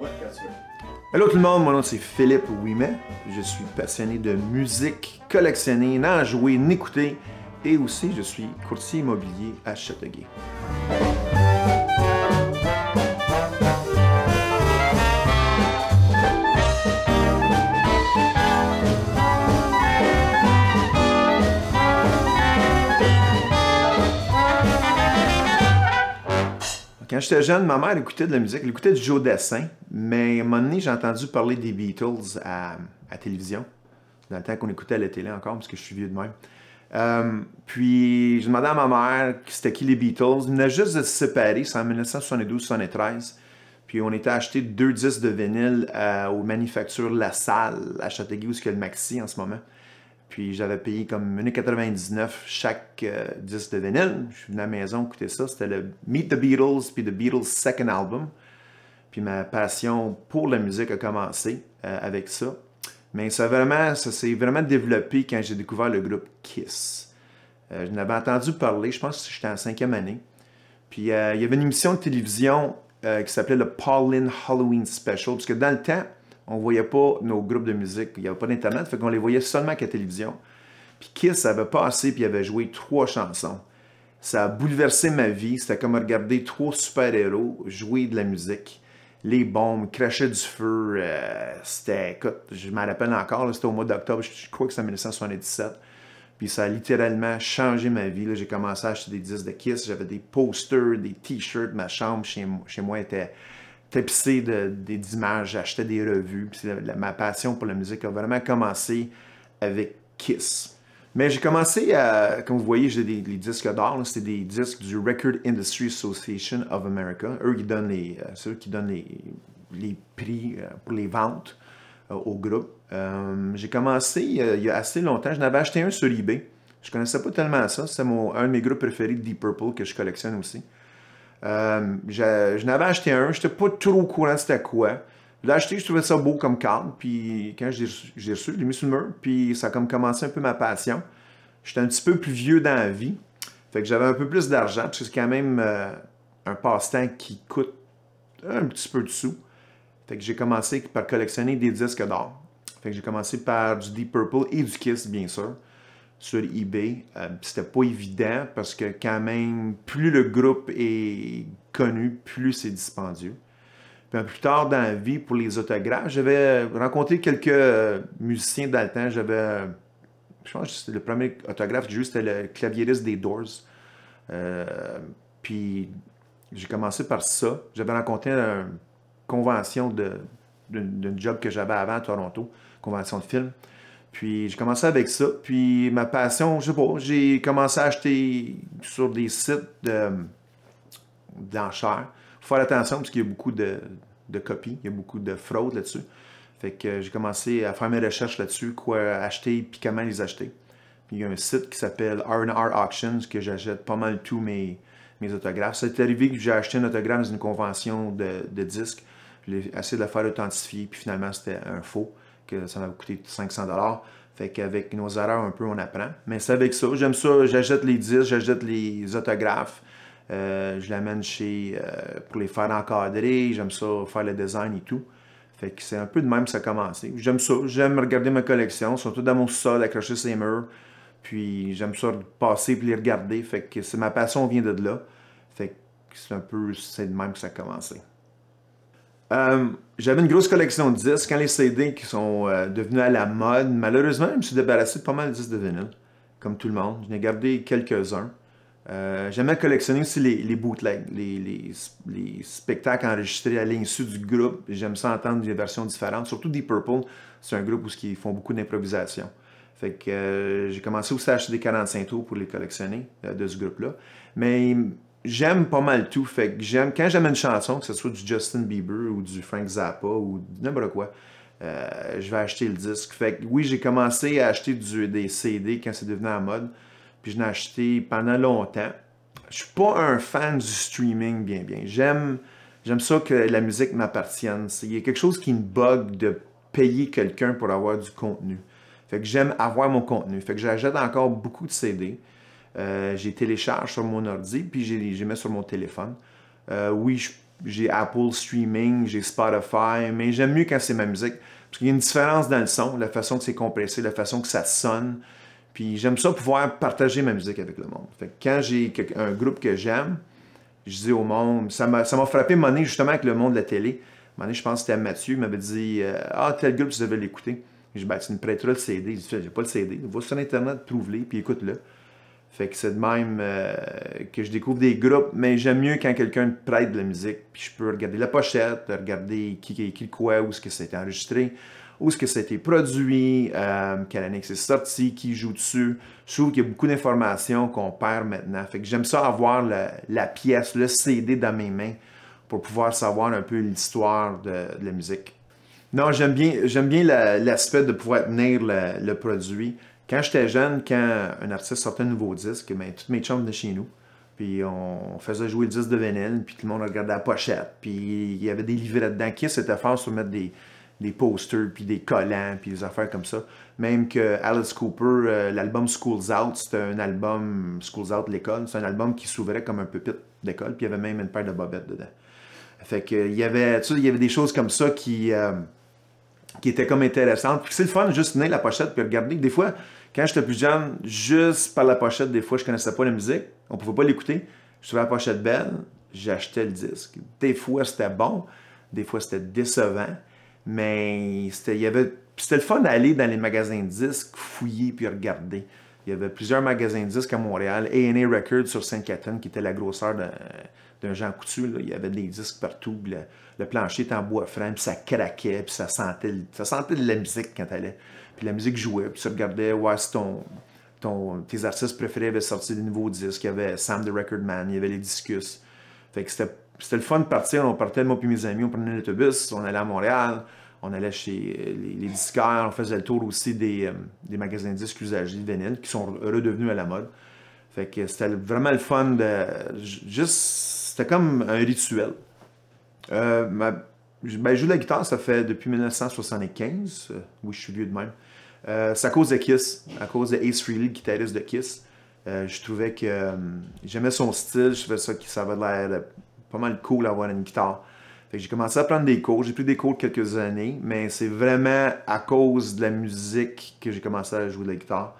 Ouais, quand tu veux. Hello tout le monde, mon nom c'est Philippe Ouimet. Je suis passionné de musique, collectionner, n'en jouer, n'écouter et aussi je suis courtier immobilier à Châteauguay. Quand j'étais jeune, ma mère écoutait de la musique, elle écoutait du Joe Dassin, mais à un moment donné, j'ai entendu parler des Beatles à télévision, dans le temps qu'on écoutait à la télé encore, parce que je suis vieux de même. Puis, je demandais à ma mère c'était qui les Beatles. Ils venaient juste de se séparer, c'est en 1972-73. Puis, on était acheté 2 disques de vinyle aux manufactures La Salle, à Châteauguay, où il y a le Maxi en ce moment. Puis j'avais payé comme 1,99$ chaque disque de vinyle. Je suis venu à la maison écouter ça. C'était le Meet the Beatles, puis The Beatles' second album. Puis ma passion pour la musique a commencé avec ça. Mais ça s'est vraiment développé quand j'ai découvert le groupe Kiss. Je n'avais entendu parler, je pense que j'étais en 5e année. Puis il y avait une émission de télévision qui s'appelait le Pauline Halloween Special. Parce que dans le temps, on ne voyait pas nos groupes de musique, il n'y avait pas d'Internet, fait qu'on les voyait seulement qu'à la télévision. Puis Kiss avait passé, puis il avait joué 3 chansons. Ça a bouleversé ma vie, c'était comme regarder 3 super-héros jouer de la musique. Les bombes, crachaient du feu, écoute, je m'en rappelle encore, c'était au mois d'octobre, je crois que c'est en 1977. Puis ça a littéralement changé ma vie. J'ai commencé à acheter des disques de Kiss, j'avais des posters, des t-shirts, ma chambre chez moi était tapissé d'images, j'achetais des revues. Puis ma passion pour la musique a vraiment commencé avec Kiss. Mais j'ai commencé à, comme vous voyez, j'ai les disques d'or, c'est des disques du Record Industry Association of America. Eux, c'est eux qui donnent les prix pour les ventes au groupe. J'ai commencé il y a assez longtemps, je n'avais acheté un sur eBay. Je connaissais pas tellement ça, c'est un de mes groupes préférés, Deep Purple, que je collectionne aussi. Je n'avais acheté un, je n'étais pas trop au courant de c'était quoi. Je l'ai acheté, je trouvais ça beau comme cadre, puis quand j'ai reçu, je l'ai mis sur le mur, puis ça a comme commencé un peu ma passion. J'étais un petit peu plus vieux dans la vie, fait que j'avais un peu plus d'argent, parce que c'est quand même un passe-temps qui coûte un petit peu de sous. Fait que j'ai commencé par collectionner des disques d'or. Fait que j'ai commencé par du Deep Purple et du Kiss, bien sûr, sur eBay. C'était pas évident parce que quand même, plus le groupe est connu, plus c'est dispendieux. Puis plus tard dans la vie, pour les autographes, j'avais rencontré quelques musiciens dans le temps. Je pense que c'était le premier autographe que j'ai eu, c'était le claviériste des Doors. Puis j'ai commencé par ça. J'avais rencontré une convention d'un job que j'avais avant à Toronto, convention de film. Puis j'ai commencé avec ça. Puis ma passion, je sais pas, j'ai commencé à acheter sur des sites d'enchères. Il faut faire attention parce qu'il y a beaucoup de copies, il y a beaucoup de fraude là-dessus. Fait que j'ai commencé à faire mes recherches là-dessus, quoi acheter puis comment les acheter. Puis il y a un site qui s'appelle R&R Auctions que j'achète pas mal tous mes autographes. Ça est arrivé que j'ai acheté un autographe dans une convention de disques. J'ai essayé de le faire authentifier, puis finalement c'était un faux, que ça m'avait coûté 500$. Fait qu'avec nos erreurs un peu, on apprend. Mais c'est avec ça, j'aime ça, j'achète les disques, j'achète les autographes. Je l'amène pour les faire encadrer, j'aime ça faire le design et tout. Fait que c'est un peu de même que ça a commencé. J'aime ça, j'aime regarder ma collection, surtout dans mon sol, accrocher ces murs. Puis j'aime ça passer et les regarder. Fait que ma passion vient de là. Fait que c'est de même que ça a commencé. J'avais une grosse collection de disques. Quand les CD qui sont devenus à la mode, malheureusement, je me suis débarrassé de pas mal de disques de vinyle, comme tout le monde. J'en ai gardé quelques-uns. J'aimais collectionner aussi les bootlegs, les spectacles enregistrés à l'insu du groupe. J'aime ça entendre des versions différentes. Surtout Deep Purple, c'est un groupe où ils font beaucoup d'improvisation. Fait que j'ai commencé aussi à acheter des 45 tours pour les collectionner de ce groupe-là. Mais j'aime pas mal tout. Fait que quand j'aime une chanson, que ce soit du Justin Bieber ou du Frank Zappa ou n'importe quoi, je vais acheter le disque. Fait que oui, j'ai commencé à acheter des CD quand c'est devenu en mode. Puis je l'ai acheté pendant longtemps. Je suis pas un fan du streaming, bien. J'aime ça que la musique m'appartienne. Il y a quelque chose qui me bug de payer quelqu'un pour avoir du contenu. Fait que j'aime avoir mon contenu. Fait que j'achète encore beaucoup de CD. J'ai télécharge sur mon ordi, puis j'ai mis sur mon téléphone. Oui, j'ai Apple Streaming, j'ai Spotify, mais j'aime mieux quand c'est ma musique. Parce qu'il y a une différence dans le son, la façon que c'est compressé, la façon que ça sonne. Puis j'aime ça pouvoir partager ma musique avec le monde. Fait que quand j'ai un groupe que j'aime, je dis au monde, ça m'a frappé un moment donné, justement avec le monde de la télé. Un moment donné, je pense que c'était Mathieu, il m'avait dit ah, tel groupe, tu devais l'écouter. J'ai dit ben, tu me prêteras le CD. J'ai dit j'ai pas le CD. Va sur Internet, trouve-le, puis écoute-le. Fait que c'est de même que je découvre des groupes, mais j'aime mieux quand quelqu'un me prête de la musique, puis je peux regarder la pochette, regarder qui a écrit quoi, où est-ce que ça a été enregistré, où est-ce que ça a été produit, quelle année que c'est sorti, qui joue dessus. Je trouve qu'il y a beaucoup d'informations qu'on perd maintenant. Fait que j'aime ça avoir la pièce, le CD dans mes mains pour pouvoir savoir un peu l'histoire de la musique. Non, j'aime bien l'aspect de pouvoir tenir le produit. Quand j'étais jeune, quand un artiste sortait un nouveau disque, ben, tous mes chums venaient chez nous. Puis on faisait jouer le disque de vinyle, puis tout le monde regardait la pochette. Puis il y avait des livrets dedans. Kiss était fort sur mettre des posters, puis des collants, puis des affaires comme ça. Même que Alice Cooper, l'album School's Out, c'était un album, School's Out, l'école, c'est un album qui s'ouvrait comme un pupitre d'école, puis il y avait même une paire de bobettes dedans. Fait que il y avait des choses comme ça qui étaient comme intéressantes. Puis c'est le fun, juste tenir la pochette, puis regarder. Des fois, quand j'étais plus jeune, juste par la pochette, des fois, je connaissais pas la musique, on pouvait pas l'écouter. Je trouvais la pochette belle, j'achetais le disque. Des fois, c'était bon, des fois, c'était décevant, mais c'était le fun d'aller dans les magasins de disques, fouiller puis regarder. Il y avait plusieurs magasins de disques à Montréal, A&A Records sur Sainte-Catherine, qui était la grosseur d'un Jean Coutu. Là. Il y avait des disques partout. Le plancher était en bois franc, puis ça craquait, puis ça sentait de la musique quand elle allait. Puis la musique jouait, puis tu regardais, ouais, si tes artistes préférés avaient sorti des nouveaux disques. Il y avait Sam the Record Man, il y avait les Discus. Fait que c'était le fun de partir. On partait, moi et mes amis, on prenait l'autobus, on allait à Montréal, on allait chez les disquaires, on faisait le tour aussi des magasins de disques usagés de vinyle qui sont redevenus à la mode. Fait que c'était vraiment le fun de. C'était comme un rituel. Je joue de la guitare, ça fait depuis 1975. Oui, je suis vieux de même. C'est à cause de Kiss, à cause de Ace Frehley, le guitariste de Kiss. Je trouvais que j'aimais son style, je trouvais ça avait l'air pas mal cool d'avoir une guitare. Fait que j'ai commencé à prendre des cours, j'ai pris des cours quelques années, mais c'est vraiment à cause de la musique que j'ai commencé à jouer de la guitare.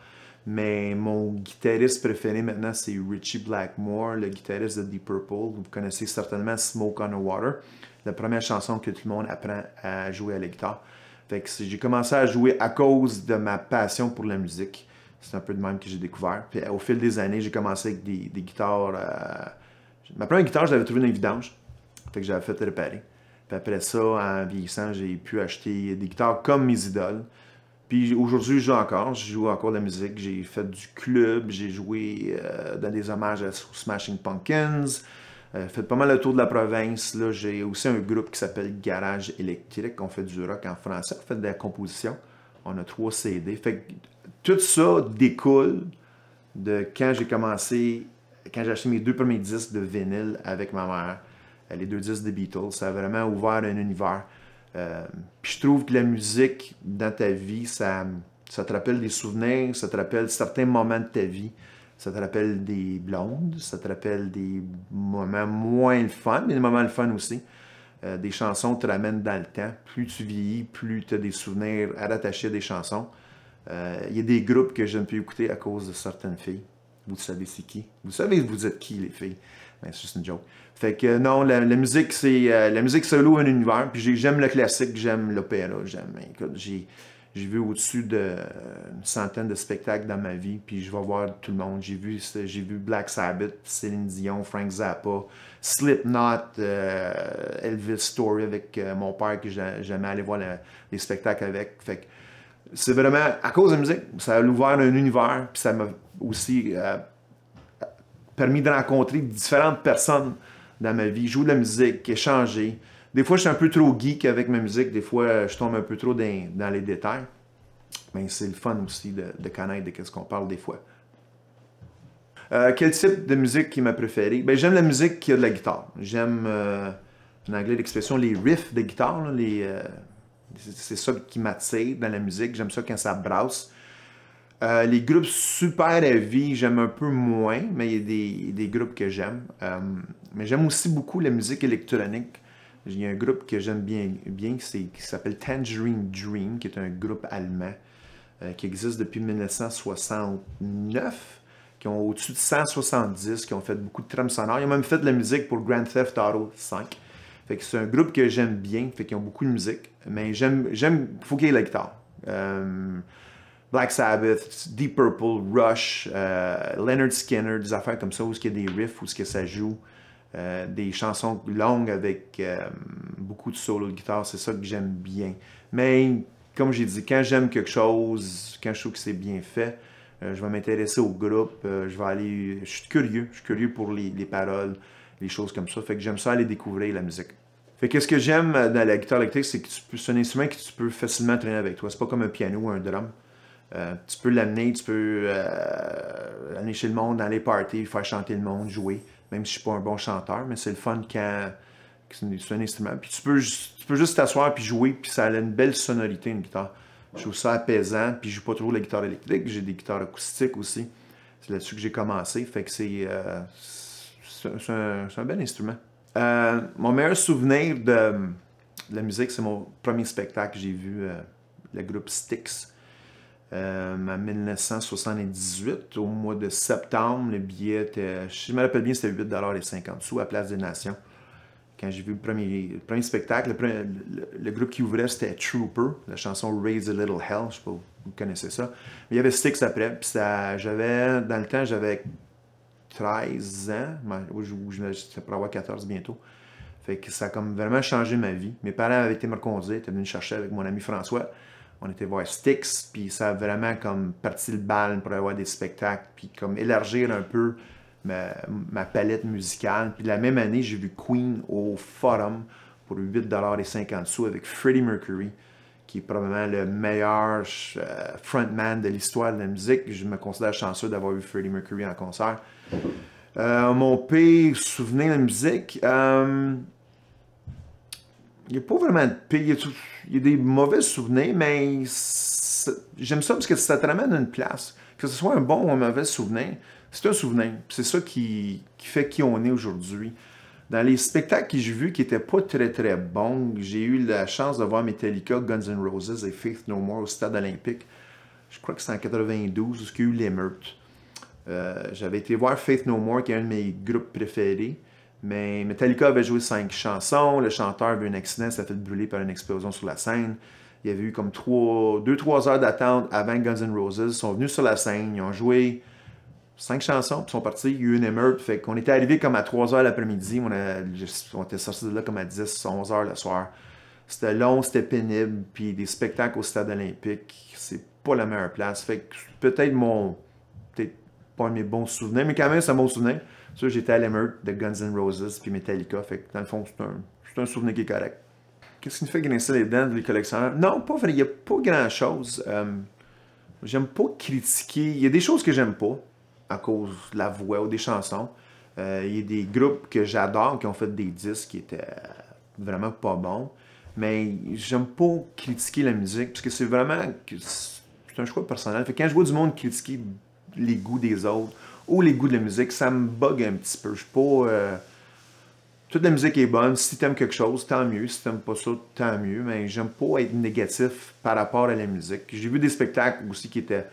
Mais mon guitariste préféré maintenant, c'est Ritchie Blackmore, le guitariste de Deep Purple. Vous connaissez certainement Smoke on the Water, la première chanson que tout le monde apprend à jouer à la guitare. Fait que j'ai commencé à jouer à cause de ma passion pour la musique. C'est un peu de même que j'ai découvert. Puis au fil des années, j'ai commencé avec des guitares. Ma première guitare, je l'avais trouvée dans les vidanges. Fait que j'avais fait réparer. Puis après ça, en vieillissant, j'ai pu acheter des guitares comme mes idoles. Puis aujourd'hui, je joue encore de la musique. J'ai fait du club, j'ai joué dans des hommages aux Smashing Pumpkins. Fait pas mal le tour de la province. Là, j'ai aussi un groupe qui s'appelle Garage Électrique. On fait du rock en français. On fait de la composition. On a 3 CD. Fait que tout ça découle de quand j'ai commencé, quand j'ai acheté mes 2 premiers disques de vinyle avec ma mère. Les 2 disques des Beatles. Ça a vraiment ouvert un univers. Puis je trouve que la musique dans ta vie, ça te rappelle des souvenirs, ça te rappelle certains moments de ta vie, ça te rappelle des blondes, ça te rappelle des moments moins le fun, mais des moments le fun aussi. Des chansons te ramènent dans le temps. Plus tu vieillis, plus tu as des souvenirs rattachés à des chansons. Il y a des groupes que je ne peux écouter à cause de certaines filles. Vous savez c'est qui. Vous savez vous êtes qui, les filles. Ben, c'est juste une joke. Fait que non, la musique, la musique solo un univers. Puis j'aime le classique, j'aime l'opéra. Écoute, j'ai vu au-dessus d'une centaine de spectacles dans ma vie. Puis je vais voir tout le monde. J'ai vu Black Sabbath, Céline Dion, Frank Zappa, Slipknot, Elvis Story avec mon père que j'aimais aller voir les spectacles avec. Fait que c'est vraiment à cause de la musique. Ça a ouvert un univers. Puis ça m'a aussi permis de rencontrer différentes personnes dans ma vie, jouer de la musique, échanger. Des fois, je suis un peu trop geek avec ma musique. Des fois, je tombe un peu trop dans les détails. Mais c'est le fun aussi de connaître de ce qu'on parle des fois. Quel type de musique qui est ma préférée? Ben, j'aime la musique qui a de la guitare. J'aime, en anglais, l'expression les riffs de guitare. C'est ça qui m'attire dans la musique. J'aime ça quand ça brasse. Les groupes super heavy, j'aime un peu moins, mais il y a des groupes que j'aime. Mais j'aime aussi beaucoup la musique électronique. Il y a un groupe que j'aime bien qui s'appelle Tangerine Dream, qui est un groupe allemand qui existe depuis 1969, qui ont au-dessus de 170, qui ont fait beaucoup de trames sonores. Ils ont même fait de la musique pour Grand Theft Auto 5. Fait que c'est un groupe que j'aime bien, fait qu'ils ont beaucoup de musique, mais faut qu'il y ait la guitare. Black Sabbath, Deep Purple, Rush, Leonard Skinner, des affaires comme ça, où il y a des riffs, où ça joue, des chansons longues avec beaucoup de solos de guitare, c'est ça que j'aime bien. Mais, comme j'ai dit, quand j'aime quelque chose, quand je trouve que c'est bien fait, je vais m'intéresser au groupe, je suis curieux pour les paroles, les choses comme ça, fait que j'aime ça aller découvrir la musique. Fait que ce que j'aime dans la guitare électrique, c'est que c'est un instrument que tu peux facilement traîner avec toi, c'est pas comme un piano ou un drum. Tu peux l'amener, tu peux aller chez le monde, dans les parties, faire chanter le monde, jouer, même si je suis pas un bon chanteur, mais c'est le fun quand c'est un instrument. Puis tu peux juste t'asseoir puis jouer, puis ça a une belle sonorité, une guitare. Je trouve ça apaisant, puis je joue pas trop la guitare électrique, j'ai des guitares acoustiques aussi. C'est là-dessus que j'ai commencé, fait que c'est un bel instrument. Mon meilleur souvenir de la musique, c'est mon premier spectacle que j'ai vu, le groupe Styx. En 1978, au mois de septembre, le billet était, si je me rappelle bien, c'était 8,50 $ à Place des Nations. Quand j'ai vu le premier spectacle, le groupe qui ouvrait, c'était Trooper, la chanson Raise a Little Hell, je sais pas si vous connaissez ça. Mais il y avait Styx après, puis dans le temps, j'avais 13 ans, ça pourrait avoir 14 bientôt. Fait que ça a comme vraiment changé ma vie. Mes parents avaient été me reconduire, étaient venus me chercher avec mon ami François. On était voir Styx, puis ça a vraiment comme parti le bal pour avoir des spectacles, puis comme élargir un peu ma palette musicale. Puis la même année, j'ai vu Queen au Forum pour 8,50 $ avec Freddie Mercury, qui est probablement le meilleur frontman de l'histoire de la musique. Je me considère chanceux d'avoir vu Freddie Mercury en concert. Mon pire souvenir de la musique, il n'y a pas vraiment de pire. Il y a des mauvais souvenirs, mais j'aime ça parce que ça te ramène à une place. Que ce soit un bon ou un mauvais souvenir, c'est un souvenir. C'est ça qui fait qui on est aujourd'hui. Dans les spectacles que j'ai vus qui n'étaient pas très très bons, j'ai eu la chance de voir Metallica, Guns N' Roses et Faith No More au Stade Olympique. Je crois que c'est en 92 où il y a eu l'émeute. J'avais été voir Faith No More, qui est un de mes groupes préférés. Mais Metallica avait joué 5 chansons, le chanteur avait eu un accident, ça a fait brûler par une explosion sur la scène. Il y avait eu comme 2-3 heures d'attente avant Guns N' Roses. Ils sont venus sur la scène, ils ont joué 5 chansons, puis ils sont partis, il y a eu une émeute. Fait qu'on était arrivé comme à 3 heures l'après-midi, on était sortis de là comme à 10-11 heures le soir. C'était long, c'était pénible, puis des spectacles au Stade Olympique, c'est pas la meilleure place. Fait que peut-être pas un de mes bons souvenirs, mais quand même c'est un bon souvenir. Ça, j'étais à l'émeute de Guns N' Roses puis Metallica, fait que dans le fond, c'est un souvenir qui est correct. Qu'est-ce qui me fait grincer les dents des collectionneurs? Non, pas vrai, il n'y a pas grand-chose. J'aime pas critiquer. Il y a des choses que j'aime pas à cause de la voix ou des chansons. Il y a des groupes que j'adore qui ont fait des disques qui étaient vraiment pas bons. Mais j'aime pas critiquer la musique parce que c'est vraiment c'est un choix personnel. Fait que quand je vois du monde critiquer les goûts des autres ou les goûts de la musique, ça me bug un petit peu. Je suis pas... toute la musique est bonne. Si t'aimes quelque chose, tant mieux. Si t'aimes pas ça, tant mieux. Mais j'aime pas être négatif par rapport à la musique. J'ai vu des spectacles aussi qui étaient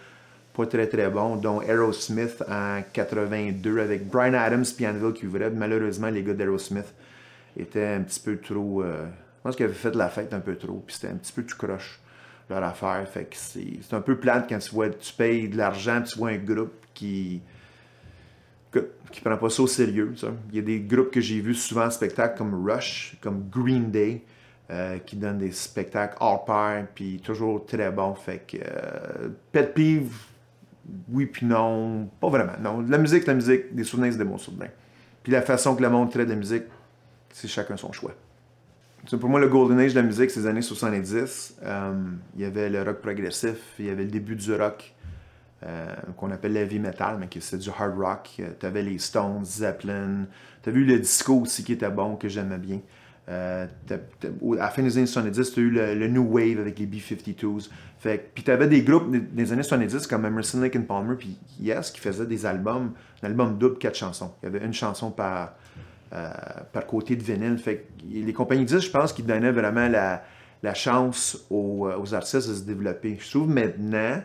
pas très très bons, dont Aerosmith en 82 avec Bryan Adams et Anvil qui ouvrait. Malheureusement, les gars d'Aerosmith étaient un petit peu trop... je pense qu'ils avaient fait de la fête un peu trop, puis c'était un petit peu tout croche leur affaire. Fait que c'est un peu plate quand tu payes de l'argent, tu vois un groupe qui prend pas ça au sérieux. Ça. Il y a des groupes que j'ai vus souvent en spectacle comme Rush, comme Green Day, qui donnent des spectacles hors pair, puis toujours très bons. Fait que pet peeve, oui puis non, pas vraiment. Non, la musique, des souvenirs, c'est des bons souvenirs. Puis la façon que le monde traite de la musique, c'est chacun son choix. Pour moi, le Golden Age de la musique, c'est les années 70. Il y avait le rock progressif, il y avait le début du rock, qu'on appelle le heavy metal, mais c'est du hard rock. Tu avais les Stones, Zeppelin. Tu as vu le disco aussi qui était bon, que j'aimais bien. À la fin des années 70, tu as eu le New Wave avec les B-52s. Puis tu avais des groupes des années 70 comme Emerson, Lake and Palmer, puis Yes, qui faisaient des albums, un album double, 4 chansons. Il y avait une chanson par côté de vinyle. Fait que les compagnies de disques, je pense qu'ils donnaient vraiment la chance aux artistes de se développer. Je trouve maintenant,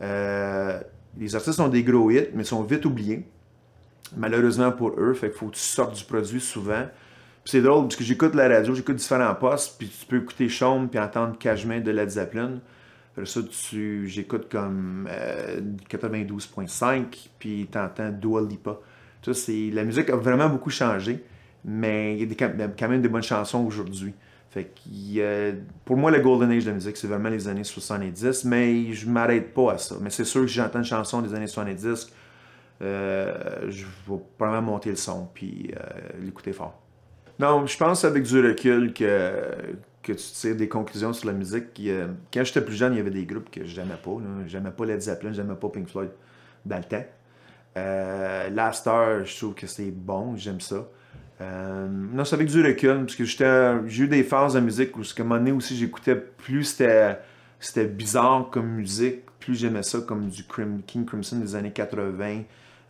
les artistes ont des gros hits, mais sont vite oubliés. Malheureusement pour eux, fait qu'il faut que tu sortes du produit souvent. Puis c'est drôle, parce que j'écoute la radio, j'écoute différents postes, puis tu peux écouter Shawn puis entendre Cashman de Led Zeppelin. Après ça, j'écoute comme 92.5, puis tu entends Dua Lipa. Ça, la musique a vraiment beaucoup changé, mais il y a quand même des bonnes chansons aujourd'hui. Fait que, pour moi, le Golden Age de la musique, c'est vraiment les années 70, mais je m'arrête pas à ça. Mais c'est sûr que si j'entends une chanson des années 70, je vais probablement monter le son, puis l'écouter fort. Non, je pense avec du recul que tu tires des conclusions sur la musique. Quand j'étais plus jeune, il y avait des groupes que j'aimais pas. J'aimais pas Led Zeppelin, j'aimais pas Pink Floyd dans le temps. Last Star, je trouve que c'est bon, j'aime ça. Non, c'est avec du recul, parce que j'ai eu des phases de musique où, à un moment donné aussi, j'écoutais plus c'était bizarre comme musique, plus j'aimais ça comme du King Crimson des années 80,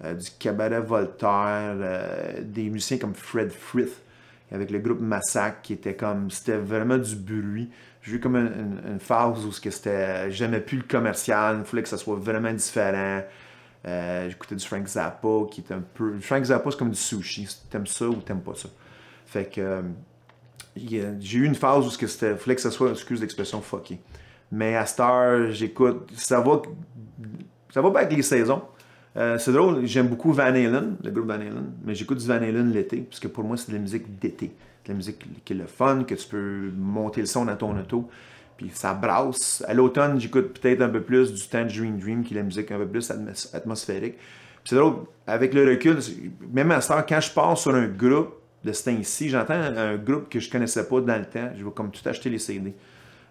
du Cabaret Voltaire, des musiciens comme Fred Frith, avec le groupe Massacre, c'était vraiment du bruit. J'ai eu comme une phase où j'aimais plus le commercial, il fallait que ça soit vraiment différent. J'écoutais du Frank Zappa, qui est un peu... Frank Zappa, c'est comme du sushi. T'aimes ça ou t'aimes pas ça? Fait que... j'ai eu une phase où il fallait que ça soit, excuse l'expression, fucké. Mais à cette heure, j'écoute... Ça va pas avec les saisons. C'est drôle, j'aime beaucoup Van Halen, le groupe Van Halen, mais j'écoute du Van Halen l'été, parce que pour moi, c'est de la musique d'été. De la musique qui est le fun, que tu peux monter le son dans ton auto, puis ça brasse. À l'automne, j'écoute peut-être un peu plus du Tangerine Dream, qui est la musique un peu plus atmosphérique. Puis c'est drôle, avec le recul, même à cette heure, quand je pars sur un groupe de ce temps-ci, j'entends un groupe que je connaissais pas dans le temps, je vais comme tout acheter les CD.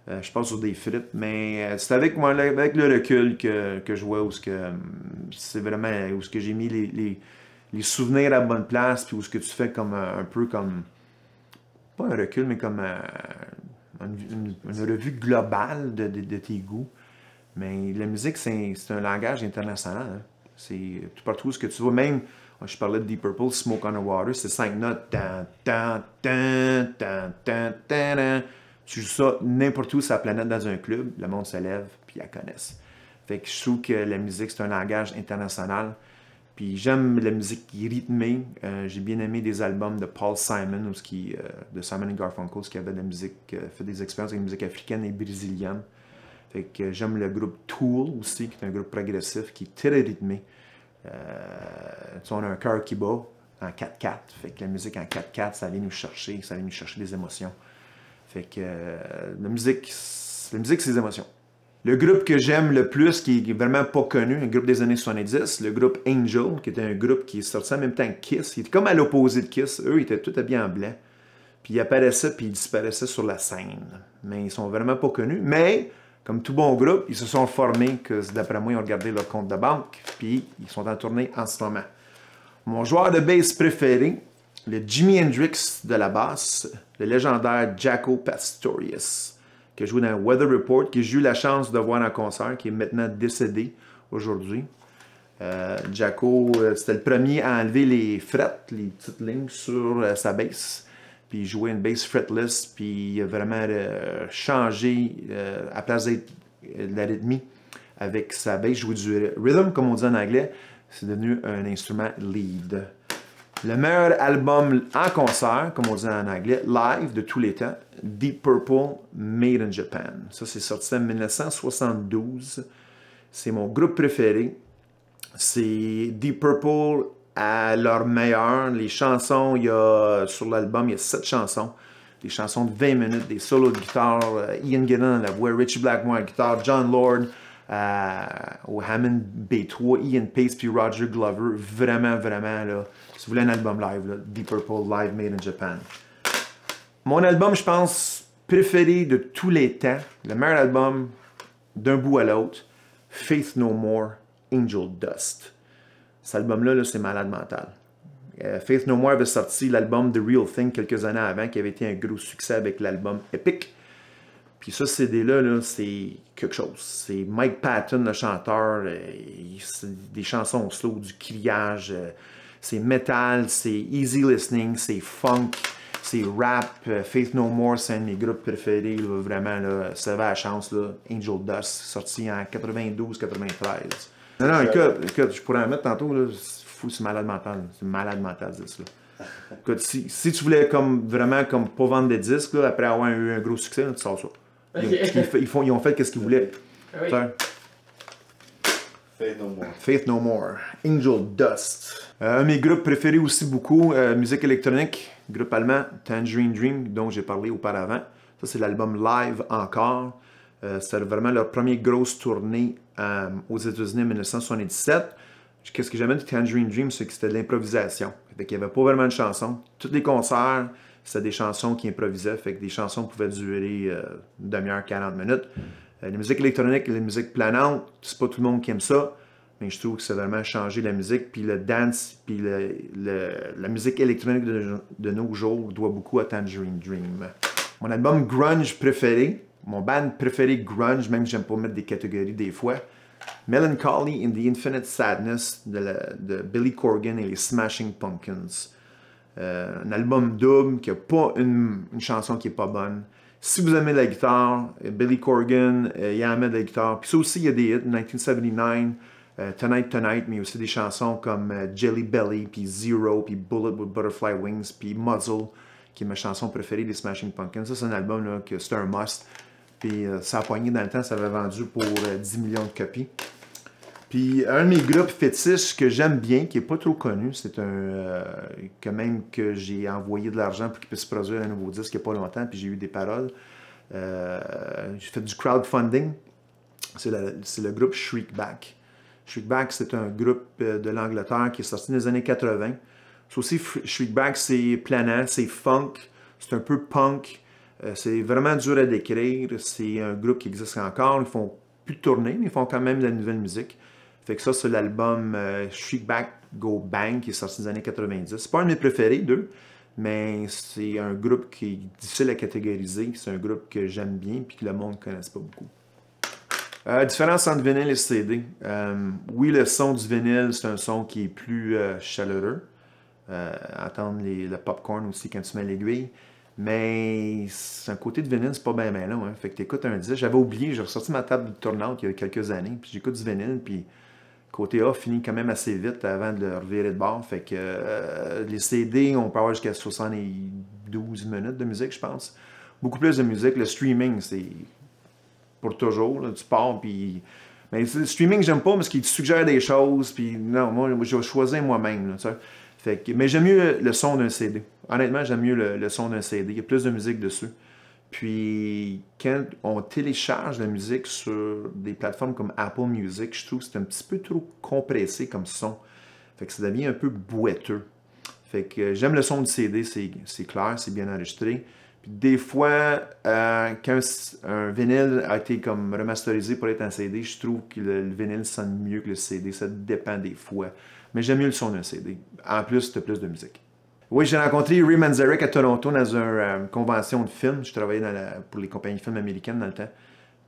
Je passe sur des frites, mais c'est avec le recul que je vois où c'est vraiment où ce que j'ai mis les souvenirs à la bonne place, puis où ce que tu fais comme un peu comme pas un recul, mais comme une revue globale de tes goûts. Mais la musique, c'est un langage international. Hein. C'est tout partout où ce que tu vois. Même, je parlais de Deep Purple, Smoke on the Water, c'est 5 notes. Tan, tan, tan, tan, tan, tan, tan. Tu joues ça n'importe où sur la planète dans un club, le monde se lève, puis ils la connaissent. Fait que je trouve que la musique, c'est un langage international. Puis j'aime la musique qui est rythmée. J'ai bien aimé des albums de Paul Simon, de Simon & Garfunkel, qui avait de la musique, fait des expériences avec la musique africaine et brésilienne. Fait que j'aime le groupe Tool aussi, qui est un groupe progressif, qui est très rythmé. On a un cœur qui bat en 4/4. Fait que la musique en 4/4, ça vient nous chercher des émotions. Fait que la musique, c'est des émotions. Le groupe que j'aime le plus, qui est vraiment pas connu, un groupe des années 70, le groupe Angel, qui était un groupe qui est sorti en même temps que Kiss. Il était comme à l'opposé de Kiss. Eux, ils étaient tous habillés en blanc. Puis ils apparaissaient, puis ils disparaissaient sur la scène. Mais ils sont vraiment pas connus. Mais, comme tout bon groupe, ils se sont formés, que d'après moi, ils ont regardé leur compte de banque, puis ils sont en tournée en ce moment. Mon joueur de bass préféré, le Jimi Hendrix de la basse, le légendaire Jaco Pastorius, qui a joué dans Weather Report, que j'ai eu la chance de voir en concert, qui est maintenant décédé aujourd'hui. Jaco, c'était le premier à enlever les frettes, les petites lignes sur sa bass. Puis il jouait une bass fretless, puis il a vraiment changé, à place d'être de la rythmie avec sa bass, jouer du rhythm, comme on dit en anglais, c'est devenu un instrument lead. Le meilleur album en concert, comme on dit en anglais, live de tous les temps, Deep Purple, Made in Japan. Ça, c'est sorti en 1972. C'est mon groupe préféré. C'est Deep Purple à leur meilleur. Les chansons, sur l'album, il y a 7 chansons. Des chansons de 20 minutes, des solos de guitare, Ian Gillan à la voix, Richie Blackmore à la guitare, John Lord au Hammond B3, Ian Pace puis Roger Glover. Vraiment, vraiment, là, si vous voulez un album live, là, Deep Purple Live Made in Japan. Mon album, je pense, préféré de tous les temps, le meilleur album d'un bout à l'autre, Faith No More, Angel Dust. Cet album-là, c'est malade mental. Faith No More avait sorti l'album The Real Thing quelques années avant, qui avait été un gros succès avec l'album Epic. Puis ce CD-là, -là, c'est quelque chose. C'est Mike Patton, le chanteur. C'est des chansons slow, du criage. C'est metal, c'est easy listening, c'est funk, c'est rap. Faith No More, c'est un de mes groupes préférés. Là, vraiment, là, ça va à la chance. Là. Angel Dust, sorti en 92-93. Non, écoute, je pourrais en mettre tantôt. Là, c'est malade mental. C'est malade mental, ce disque-là. Écoute, si tu voulais comme, vraiment comme pas vendre des disques, là, après avoir eu un gros succès, là, tu sors ça. Ils ont fait ce qu'ils voulaient. Oui. Faith No More. Faith No More. Angel Dust. Un de mes groupes préférés aussi beaucoup, musique électronique, groupe allemand, Tangerine Dream, dont j'ai parlé auparavant. Ça, c'est l'album Live Encore. C'était vraiment leur première grosse tournée aux États-Unis en 1977. Qu'est-ce que j'aimais de Tangerine Dream, c'est que c'était de l'improvisation. Il n'y avait pas vraiment de chansons. Tous les concerts, c'était des chansons qui improvisaient. Fait que des chansons pouvaient durer une demi-heure, 40 minutes. La musique électronique et la musique planante, c'est pas tout le monde qui aime ça. Mais je trouve que ça a vraiment changé la musique. Puis le dance, puis la musique électronique de nos jours doit beaucoup à Tangerine Dream. Mon album grunge préféré, mon band préféré grunge, même si j'aime pas mettre des catégories des fois, Melancholy in the Infinite Sadness de Billy Corgan et les Smashing Pumpkins. Un album double qui n'a pas une chanson qui est pas bonne. Si vous aimez la guitare, Billy Corgan, il en met de la guitare. Puis ça aussi, il y a des hits, 1979, Tonight Tonight, mais aussi des chansons comme Jelly Belly, puis Zero, puis Bullet with Butterfly Wings, puis Muzzle, qui est ma chanson préférée des Smashing Pumpkins. Ça, c'est un album là, que c'est un must. Puis ça a poigné dans le temps, ça avait vendu pour 10 millions de copies. Puis un de mes groupes fétiches que j'aime bien, qui n'est pas trop connu, c'est un quand même que j'ai envoyé de l'argent pour qu'il puisse produire un nouveau disque il n'y a pas longtemps, puis j'ai eu des paroles. J'ai fait du crowdfunding. C'est le groupe Shriekback. Shriekback, c'est un groupe de l'Angleterre qui est sorti dans les années 80. C'est aussi Shriekback, c'est planant, c'est funk, c'est un peu punk. C'est vraiment dur à décrire. C'est un groupe qui existe encore. Ils font plus de tournées, mais ils font quand même de la nouvelle musique. Fait que ça, c'est l'album Shriekback Go Bang qui est sorti dans les années 90. C'est pas un de mes préférés d'eux, mais c'est un groupe qui est difficile à catégoriser. C'est un groupe que j'aime bien et que le monde ne connaisse pas beaucoup. Différence entre vinyle et CD. Oui, le son du vinyle, c'est un son qui est plus chaleureux. Entendre le popcorn aussi quand tu mets l'aiguille. Mais c'est un côté de vinyle, c'est pas bien long. Hein. Fait que tu écoutes un disque. J'avais oublié, j'ai ressorti ma table de tournante il y a quelques années. Puis j'écoute du vinyle, puis côté A finit quand même assez vite avant de le revirer de bord. Fait que les CD, on peut avoir jusqu'à 72 minutes de musique, je pense. Beaucoup plus de musique. Le streaming, c'est pour toujours. Là, tu pars, puis... Mais le streaming, j'aime pas parce qu'il te suggère des choses. Puis non, moi, je vais choisir moi-même. Là, tu sais. Fait que, mais j'aime mieux le son d'un CD. Honnêtement, j'aime mieux le son d'un CD. Il y a plus de musique dessus. Puis, quand on télécharge la musique sur des plateformes comme Apple Music, je trouve que c'est un petit peu trop compressé comme son. Fait que ça devient un peu boiteux. Fait que j'aime le son du CD, c'est clair, c'est bien enregistré. Puis des fois, quand un vinyle a été comme remasterisé pour être un CD, je trouve que le vinyle sonne mieux que le CD. Ça dépend des fois. Mais j'aime mieux le son d'un CD. En plus, tu as plus de musique. Oui, j'ai rencontré Ray Manzarek à Toronto dans une convention de films. Je travaillais pour les compagnies de films américaines dans le temps.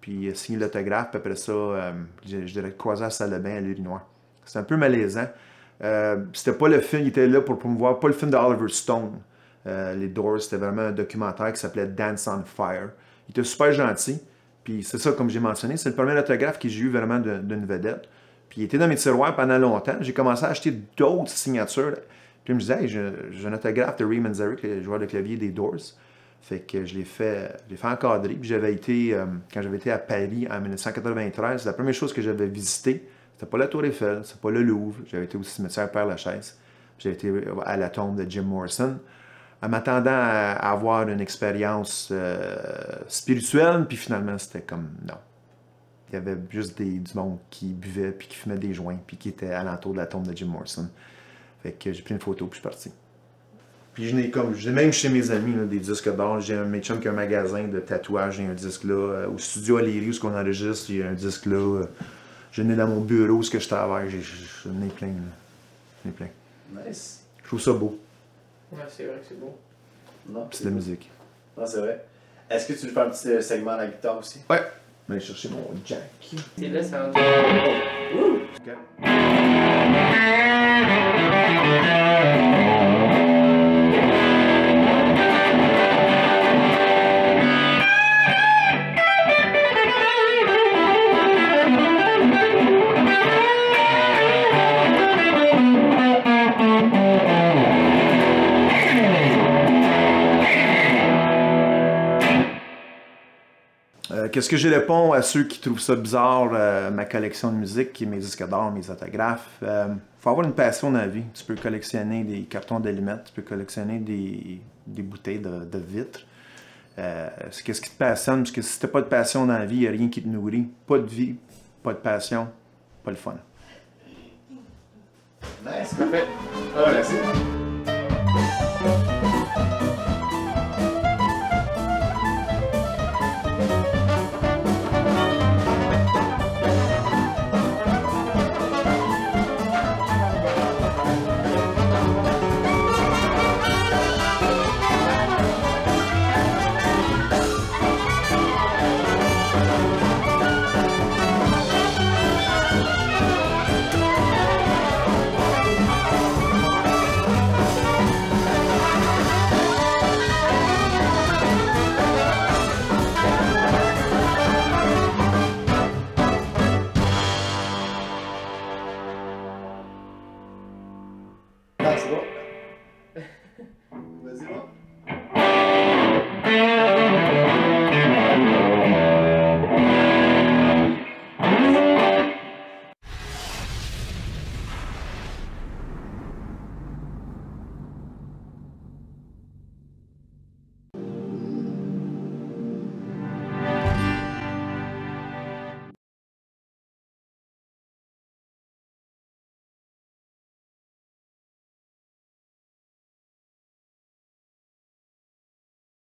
Puis signé l'autographe, puis après ça, je dirais croisé à la salle de bain à l'urinoir. C'était un peu malaisant. C'était pas le film, il était là pour promouvoir, pas le film de Oliver Stone. Les Doors, c'était vraiment un documentaire qui s'appelait Dance on Fire. Il était super gentil. Puis c'est ça, comme j'ai mentionné, c'est le premier autographe que j'ai eu vraiment d'une vedette. Puis il était dans mes tiroirs pendant longtemps. J'ai commencé à acheter d'autres signatures. Puis je me disais, hey, j'ai un autographe de Ray Manzarek, le joueur de clavier des Doors. Fait que je l'ai fait encadrer. Puis j'avais été, quand j'avais été à Paris en 1993, la première chose que j'avais visitée, c'était pas la Tour Eiffel, c'était pas le Louvre. J'avais été au cimetière Père-Lachaise. J'avais été à la tombe de Jim Morrison. En m'attendant à avoir une expérience spirituelle, puis finalement, c'était comme non. Il y avait juste du monde qui buvait, puis qui fumait des joints, puis qui était alentour de la tombe de Jim Morrison. Fait que j'ai pris une photo, puis je suis parti. Puis j'ai même chez mes amis là, des disques d'or. J'ai un chum qui a un magasin de tatouage, j'ai un disque là. Au studio Aléry, où ce qu'on enregistre, il y a un disque là. J'en ai dans mon bureau, où ce que je travaille, j'en ai plein. J'en ai plein. Nice. Je trouve ça beau. Ouais, c'est vrai que c'est beau. Non, C'est de la musique. Non, c'est vrai. Est-ce que tu veux faire un petit segment à la guitare aussi? Ouais. Je vais aller chercher mon jack. C'est là, ça rentre. Qu'est-ce que je réponds à ceux qui trouvent ça bizarre, ma collection de musique, mes disques d'or, mes autographes? Faut avoir une passion dans la vie. Tu peux collectionner des cartons d'allumettes, tu peux collectionner des bouteilles de vitre. Qu'est-ce qui te passionne? Parce que si t'as pas de passion dans la vie, il n'y a rien qui te nourrit. Pas de vie, pas de passion, pas le fun. Nice, parfait. Ah, merci.